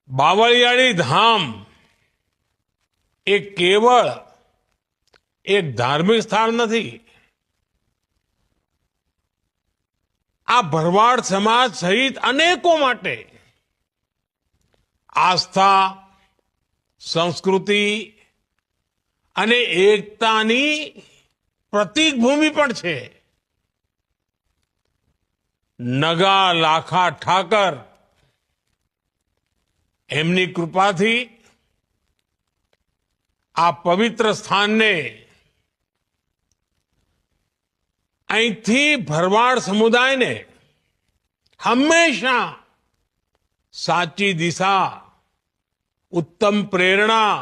બાવળિયાળી ધામ એ કેવળ એક ધાર્મિક સ્થળ નથી. આ ભરવાડ સમાજ સહિત અનેકો માટે આસ્થા, સંસ્કૃતિ અને એકતાની પ્રતીક ભૂમિ પણ છે. નગા લાખા ઠાકર એમની કૃપાથી આ પવિત્ર સ્થાનને અહીંથી ભરવાડ સમુદાયને હંમેશા સાચી દિશા, ઉત્તમ પ્રેરણા,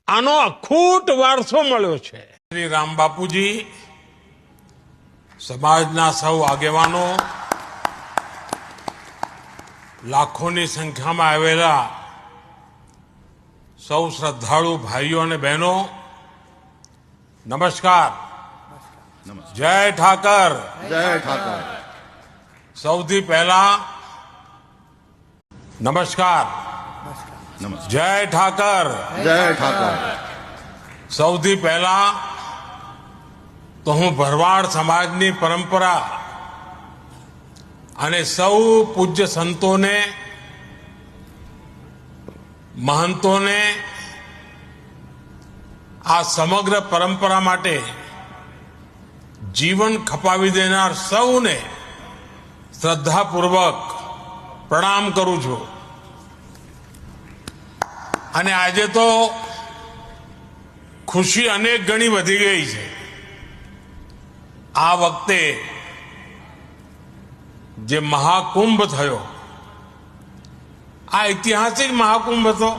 આનો અખૂટ વારસો મળ્યો છે. શ્રી રામ બાપુજી, સમાજના સૌ આગેવાનો, લાખોની સંખ્યામાં આવેલા સૌ શ્રદ્ધાળુ ભાઈઓ અને બહેનો, નમસ્કાર. જય ઠાકર. જય ઠાકર. સૌથી પહેલા નમસ્કાર. જય ઠાકર. જય ઠાકર. સૌથી પહેલા તો હું ભરવાડ સમાજની પરંપરા અને સૌ પૂજ્ય સંતોને, મહંતોને, આ સમગ્ર પરંપરા માટે જીવન ખપાવી દેનાર સૌને શ્રદ્ધાપૂર્વક પ્રણામ કરું છું. અને આજે તો ખુશી અનેક ગણી વધી ગઈ છે. આ વખતે જે મહાકુંભ થયો, આ ઐતિહાસિક મહાકુંભ હતો.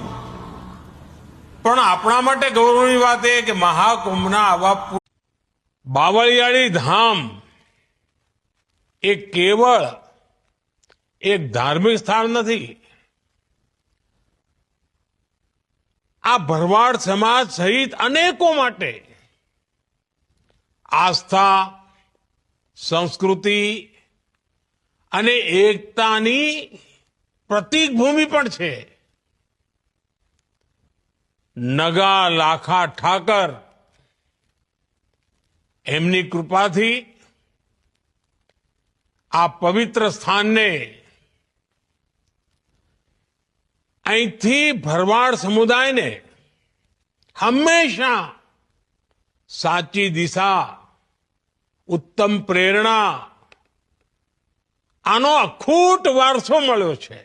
પણ આપણા માટે ગૌરવની વાત એ કે મહાકુંભના આવા બાવળિયાળી ધામ એ કેવળ એક ધાર્મિક સ્થળ નથી. આ ભરવાડ સમાજ સહિત અનેકો માટે આસ્થા, સંસ્કૃતિ અને એકતાની પ્રતીક ભૂમિ પણ છે. નગા લાખા ઠાકર એમની કૃપાથી આ પવિત્ર સ્થાનને અહીંથી ભરવાડ સમુદાયને હંમેશા સાચી દિશા, ઉત્તમ પ્રેરણા, આનો અખૂટ વારસો મળ્યો છે.